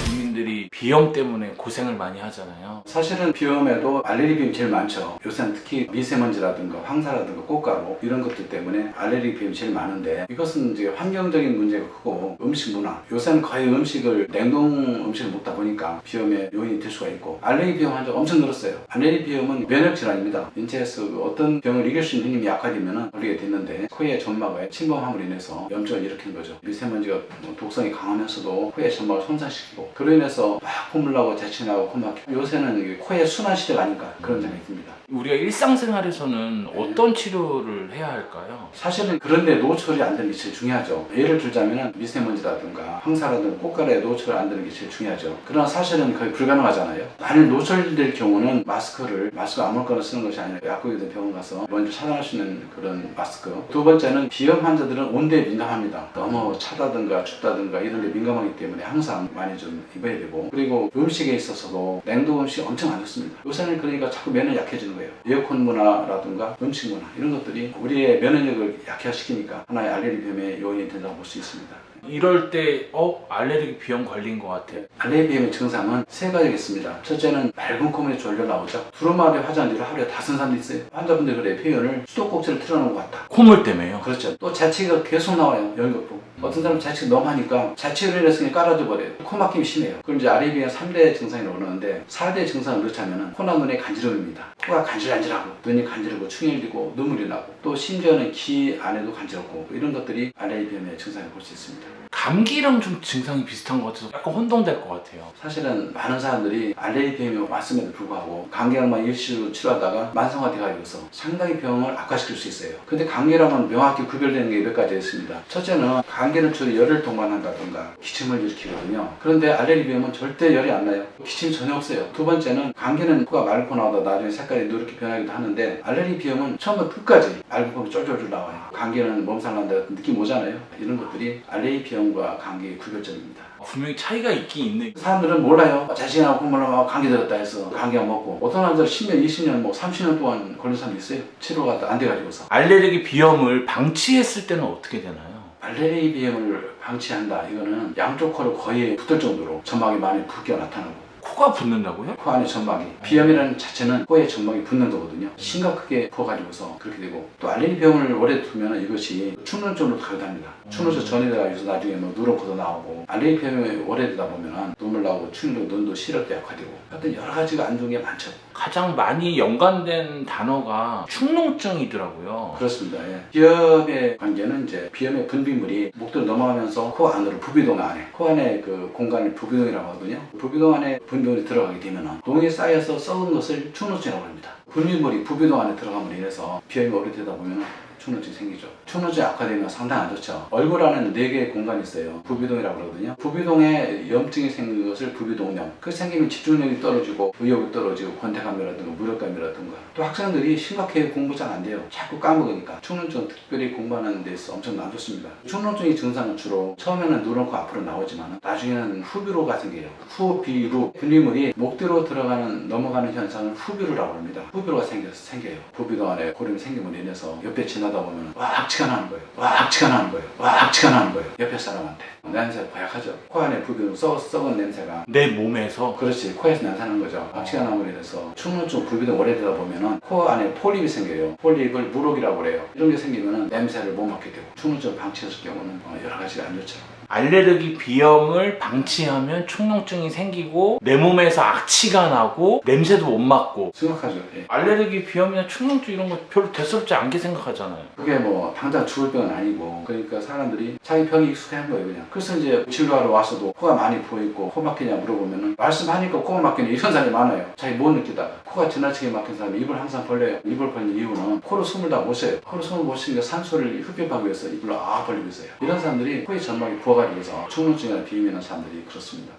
주민들이 비염 때문에 고생을 많이 하잖아요. 사실은 비염에도 알레르기 비염이 제일 많죠. 요새는 특히 미세먼지라든가 황사라든가 꽃가루 이런 것들 때문에 알레르기 비염이 제일 많은데, 이것은 이제 환경적인 문제가 크고 음식 문화, 요새는 거의 음식을 냉동 음식을 먹다 보니까 비염의 요인이 될 수가 있고, 알레르기 비염 환자가 엄청 늘었어요. 알레르기 비염은 면역 질환입니다. 인체에서 어떤 병을 이길 수 있는 힘이 약화되면 걸리게 됐는데, 코의 점막의 침범함으로 인해서 염증을 일으키는 거죠. 미세먼지가 독성이 강하면서도 코의 점막을 손상시키고, 그로 인해서 막 콧물 나고 재채나고 코막히고, 요새는 코의 순환 시대가 아닐까 그런 생각이 듭니다. 우리가 일상생활에서는 어떤 치료를 해야 할까요? 사실은 그런데 노출이 안 되는 게 제일 중요하죠. 예를 들자면 미세먼지라든가 황사라든가 꽃가루에 노출이 안 되는 게 제일 중요하죠. 그러나 사실은 거의 불가능하잖아요. 만일 노출될 경우는 마스크 아무거나 쓰는 것이 아니라 약국이든 병원 가서 먼저 차단할 수 있는 그런 마스크. 두 번째는 비염 환자들은 온도에 민감합니다. 너무 차다든가 춥다든가 이런 데 민감하기 때문에 항상 많이 좀 입어야 되고, 그리고 음식에 있어서도 냉동 음식 엄청 안 좋습니다. 요새는 그러니까 자꾸 면역이 약해지는 거예요. 에어컨 문화라든가 음식 문화 이런 것들이 우리의 면역력을 약화시키니까 하나의 알레르기 비염의 요인이 된다고 볼 수 있습니다. 이럴 때 알레르기 비염 걸린 것 같아. 알레르기 비염의 증상은 세 가지가 있습니다. 첫째는 맑은 콧물이 졸려 나오죠. 두루마리 화장한 뒤로 하루에 다 쓴 사람도 있어요. 환자분들 그래 표현을 수도꼭지를 틀어놓은 것 같다. 콧물 때문에요? 그렇죠. 또 자취가 계속 나와요. 연극부. 어떤 사람은 자취가 너무 하니까 자취를 인해서 그냥 깔아줘 버려요. 코 막힘이 심해요. 그럼 이제 알레르기 비염 3대 증상이 오르는데, 4대 증상을 넣자면은 코나 눈의 간지럼입니다. 코가 간질간질하고 눈이 간지르고 충혈되고 눈물이 나고, 또 심지어는 귀 안에도 간지럽고, 이런 것들이 알레르기 비염의 증상을 볼 수 있습니다. 감기랑 좀 증상이 비슷한 것 같아서 약간 혼동될 것 같아요. 사실은 많은 사람들이 알레르기 비염이 왔음에도 불구하고 감기약만 일시로 치료하다가 만성화돼가지고서 상당히 병을 악화시킬 수 있어요. 근데 감기랑은 명확히 구별되는 게 몇 가지 있습니다. 첫째는 감기는 주로 열을 동반한다든가 기침을 일으키거든요. 그런데 알레르기 비염은 절대 열이 안 나요. 기침이 전혀 없어요. 두 번째는 감기는 코가 맑고 나오다 나중에 색깔이 누렇게 변하기도 하는데, 알레르기 비염은 처음부터 끝까지 맑은 콧물이 쫄쫄쫄 나와요. 감기는 몸살 난다 느낌 오잖아요. 이런 것들이 알레르기 비염과 감기의 구별점입니다. 분명히 차이가 있긴 있네. 사람들은 몰라요. 자신하고 콧물나고 감기 들었다 해서 감기약 먹고, 어떤 사람들은 10년, 20년, 30년 동안 걸린 사람도 있어요. 치료가 안 돼가지고서. 알레르기 비염을 방치했을 때는 어떻게 되나요? 알레르기 비염을 방치한다. 이거는 양쪽 코를 거의 붙을 정도로 점막이 많이 붓기가 나타나고, 코가 붓는다고요? 코 안에 점막이, 비염이라는 자체는 코에 점막이 붓는 거거든요. 심각하게 부어가지고서 그렇게 되고, 또 알레르기 비염을 오래 두면 이것이 축농증으로 가기도 합니다. 축농증 전이 돼가지고 나중에 누런 코도 나오고, 알레르기 비염이 오래되다 보면 눈물 나고 충혈되고 눈도 시력도 약화되고, 하여튼 여러 가지가 안 좋은 게 많죠. 가장 많이 연관된 단어가 축농증이더라고요. 그렇습니다. 예. 비염의 관계는 이제 비염의 분비물이 목도로 넘어가면서 코 안으로 부비동 안에, 코 안에 그 공간을 부비동이라고 하거든요. 부비동 안에 분비물이 들어가게 되면 동에 쌓여서 썩은 것을 축농증이라고 합니다. 분비물이 부비동 안에 들어감으로 인해서 비염이 오래되다 보면 축농증이 생기죠. 축농증이 악화되면 상당히 안 좋죠. 얼굴 안에는 4개의 공간이 있어요. 부비동이라고 그러거든요. 부비동에 염증이 생긴 것을 부비동염. 그 생기면 집중력이 떨어지고 의욕이 떨어지고 권태감이라든가 무력감이라든가, 또 학생들이 심각하게 공부 잘 안 돼요. 자꾸 까먹으니까. 축농증은 특별히 공부하는 데 있어 엄청 안 좋습니다. 축농증의 증상은 주로 처음에는 눈은 코 앞으로 나오지만 나중에는 후비로가 생겨요. 후비루. 분비물이 목뒤로 넘어가는 현상을 후비루라고 합니다. 후비로가 생겨요. 부비동 안에 고름이 생김으로 인해서 옆에 지나다 보면 와 악취가 나는 거예요. 와 악취가 나는 거예요. 와 악취가 나는 거예요. 옆에 사람한테. 냄새가 고약하죠. 코 안에 부비동 썩은 냄새가 내 몸에서. 그렇지, 코에서 나타나는 거죠. 악취가 남으로 인해서 축농증 부비동 오래되다 보면은 코 안에 폴립이 생겨요. 폴립을 무록이라고 그래요. 이런 게 생기면은 냄새를 못 맡게 되고, 축농증을 방치했을 경우는 여러 가지가 안 좋죠. 알레르기 비염을 방치하면 축농증이 생기고 내 몸에서 악취가 나고 냄새도 못 맡고. 심각하죠. 예. 알레르기 비염이나 축농증 이런 거 별로 대수롭지 않게 생각하잖아요. 그게 뭐 당장 죽을 병은 아니고, 그러니까 사람들이 자기 병이 익숙한 거예요 그냥. 그래서 이제 진료하러 와서도 코가 많이 부어있고 코 막히냐 물어보면은 말씀하니까 코가 막히네 이런 사람이 많아요. 자기 못 느끼다가. 코가 지나치게 막힌 사람이 입을 항상 벌려요. 입을 벌리는 이유는 코로 숨을 다 못 쉬어요. 코로 숨을 못 쉬니까 산소를 흡입하기 위해서 입을 벌리고 있어요. 이런 사람들이 코에 점막이 부어가지고서 축농증이나 비염이 있는 사람들이 그렇습니다.